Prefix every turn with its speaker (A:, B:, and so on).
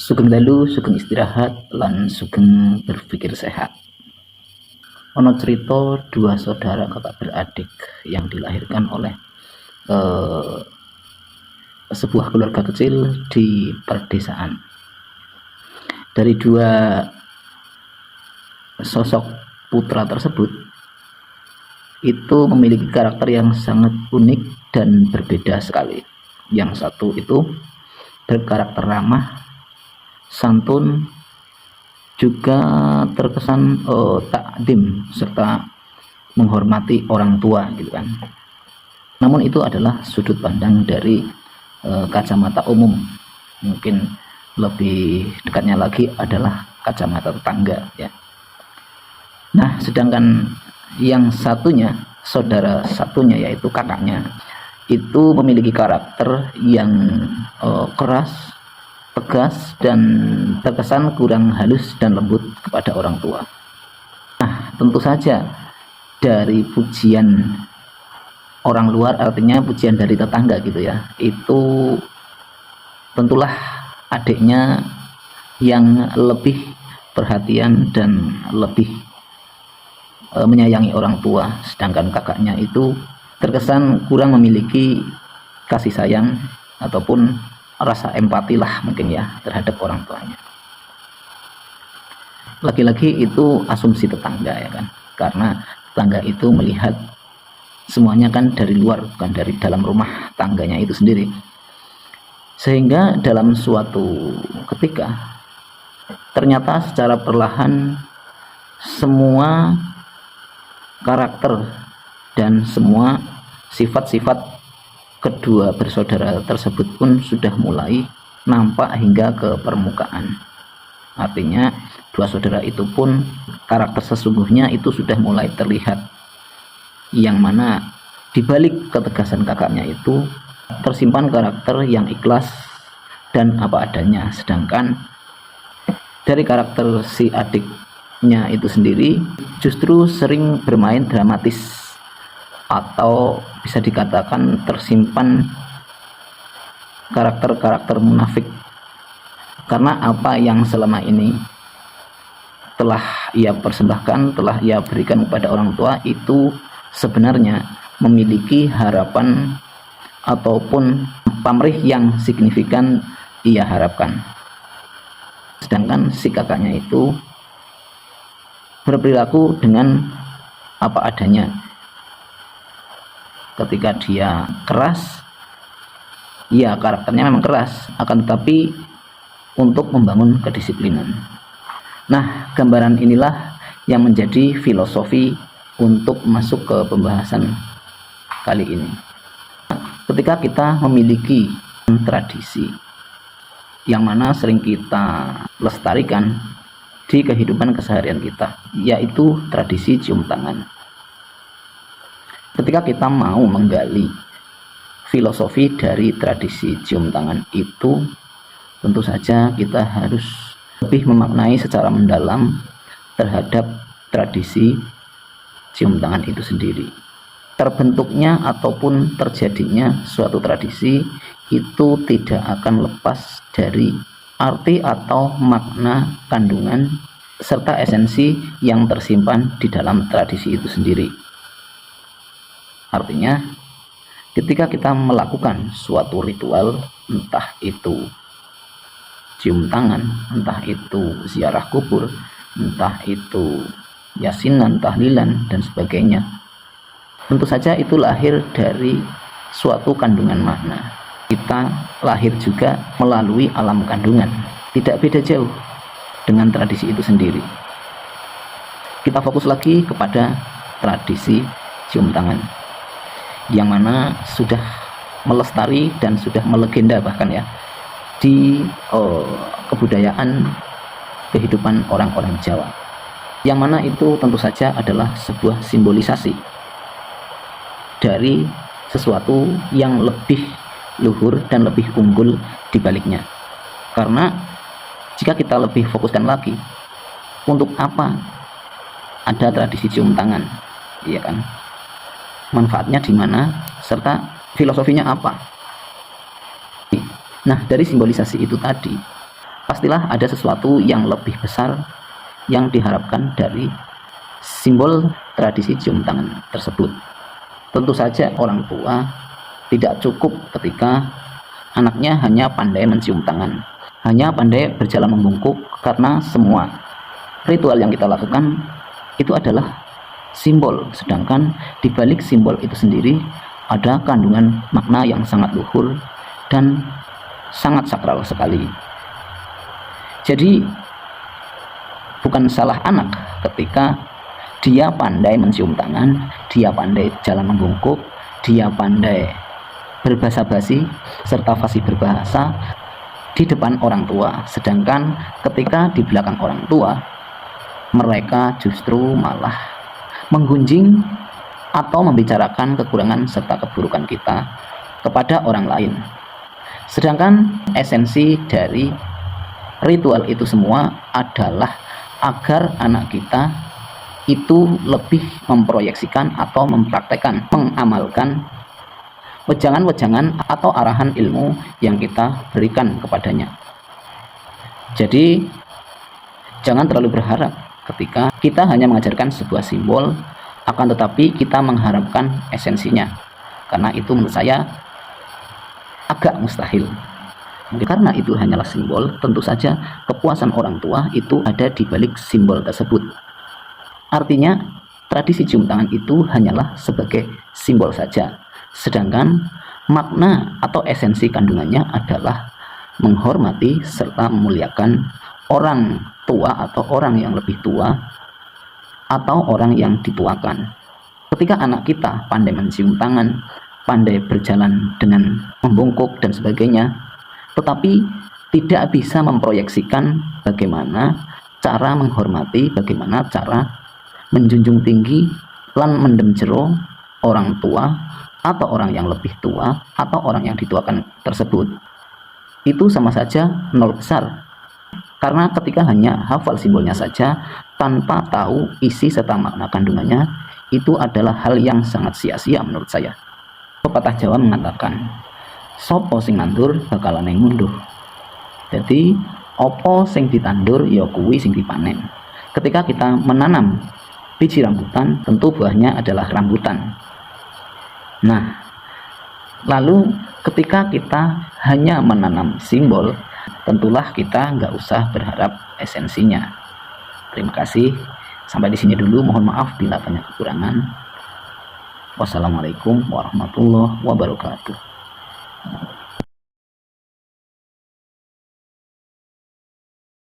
A: Sugeng dalu, sugeng istirahat, lan sugeng berpikir sehat. Ono cerita dua saudara kakak beradik yang dilahirkan oleh eh, sebuah keluarga kecil di perdesaan. Dari dua sosok putra tersebut itu memiliki karakter yang sangat unik dan berbeda sekali. Yang satu itu berkarakter ramah, santun, juga terkesan takdim serta menghormati orang tua gitu kan. Namun itu adalah sudut pandang dari kacamata umum. Mungkin lebih dekatnya lagi adalah kacamata tetangga ya. Nah, sedangkan yang satunya, saudara satunya yaitu kakaknya, itu memiliki karakter yang keras, tegas, dan terkesan kurang halus dan lembut kepada orang tua. Nah, tentu saja dari pujian orang luar, artinya pujian dari tetangga gitu ya, itu tentulah adiknya yang lebih perhatian dan lebih menyayangi orang tua, sedangkan kakaknya itu terkesan kurang memiliki kasih sayang ataupun rasa empati lah mungkin ya terhadap orang tuanya. Lagi-lagi itu asumsi tetangga ya kan, karena tetangga itu melihat semuanya kan dari luar, bukan dari dalam rumah tangganya itu sendiri. Sehingga dalam suatu ketika ternyata secara perlahan semua karakter dan semua sifat-sifat kedua bersaudara tersebut pun sudah mulai nampak hingga ke permukaan. Artinya dua saudara itu pun karakter sesungguhnya itu sudah mulai terlihat, yang mana dibalik ketegasan kakaknya itu tersimpan karakter yang ikhlas dan apa adanya, sedangkan dari karakter si adiknya itu sendiri justru sering bermain dramatis, atau bisa dikatakan tersimpan karakter-karakter munafik, karena apa yang selama ini telah ia persembahkan, telah ia berikan kepada orang tua itu sebenarnya memiliki harapan ataupun pamrih yang signifikan ia harapkan. Sedangkan si kakaknya itu berperilaku dengan apa adanya. Ketika dia keras, ya karakternya memang keras, akan tetapi untuk membangun kedisiplinan. Nah, gambaran inilah yang menjadi filosofi untuk masuk ke pembahasan kali ini. Ketika kita memiliki tradisi yang mana sering kita lestarikan di kehidupan keseharian kita, yaitu tradisi cium tangan. Ketika kita mau menggali filosofi dari tradisi cium tangan itu, tentu saja kita harus lebih memaknai secara mendalam terhadap tradisi cium tangan itu sendiri. Terbentuknya ataupun terjadinya suatu tradisi itu tidak akan lepas dari arti atau makna kandungan serta esensi yang tersimpan di dalam tradisi itu sendiri. Artinya, ketika kita melakukan suatu ritual, entah itu cium tangan, entah itu ziarah kubur, entah itu yasinan, tahlilan, dan sebagainya, tentu saja itu lahir dari suatu kandungan makna. Kita lahir juga melalui alam kandungan, tidak beda jauh dengan tradisi itu sendiri. Kita fokus lagi kepada tradisi cium tangan, yang mana sudah melestari dan sudah melegenda bahkan ya di kebudayaan kehidupan orang-orang Jawa, yang mana itu tentu saja adalah sebuah simbolisasi dari sesuatu yang lebih luhur dan lebih unggul di baliknya. Karena jika kita lebih fokuskan lagi, untuk apa ada tradisi cium tangan, ya kan? Manfaatnya di mana serta filosofinya apa? Nah, dari simbolisasi itu tadi, pastilah ada sesuatu yang lebih besar yang diharapkan dari simbol tradisi cium tangan tersebut. Tentu saja orang tua tidak cukup ketika anaknya hanya pandai mencium tangan, hanya pandai berjalan membungkuk, karena semua ritual yang kita lakukan itu adalah simbol, sedangkan di balik simbol itu sendiri ada kandungan makna yang sangat luhur dan sangat sakral sekali. Jadi bukan salah anak ketika dia pandai mencium tangan, dia pandai jalan membungkuk, dia pandai berbahasa basi serta fasih berbahasa di depan orang tua, sedangkan ketika di belakang orang tua mereka justru malah menggunjing atau membicarakan kekurangan serta keburukan kita kepada orang lain. Sedangkan esensi dari ritual itu semua adalah agar anak kita itu lebih memproyeksikan atau mempraktekkan, mengamalkan wejangan-wejangan atau arahan ilmu yang kita berikan kepadanya. Jadi jangan terlalu berharap ketika kita hanya mengajarkan sebuah simbol, akan tetapi kita mengharapkan esensinya, karena itu menurut saya agak mustahil. Karena itu hanyalah simbol, tentu saja kepuasan orang tua itu ada di balik simbol tersebut. Artinya tradisi cium tangan itu hanyalah sebagai simbol saja, sedangkan makna atau esensi kandungannya adalah menghormati serta memuliakan orang tua atau orang yang lebih tua atau orang yang dituakan. Ketika anak kita pandai mencium tangan, pandai berjalan dengan membungkuk dan sebagainya, tetapi tidak bisa memproyeksikan bagaimana cara menghormati, bagaimana cara menjunjung tinggi lan mendem jero orang tua atau orang yang lebih tua atau orang yang dituakan tersebut, itu sama saja nol besar. Karena ketika hanya hafal simbolnya saja tanpa tahu isi serta makna kandungannya, itu adalah hal yang sangat sia-sia menurut saya. Pepatah Jawa mengatakan, sopo sing nandur bakalan yang ngunduh. Jadi opo sing ditandur ya kuwi sing dipanen. Ketika kita menanam biji rambutan, tentu buahnya adalah rambutan. Nah, lalu ketika kita hanya menanam simbol, tentulah kita nggak usah berharap esensinya. Terima kasih. Sampai di sini dulu. Mohon maaf bila banyak kekurangan. Wassalamualaikum warahmatullahi wabarakatuh.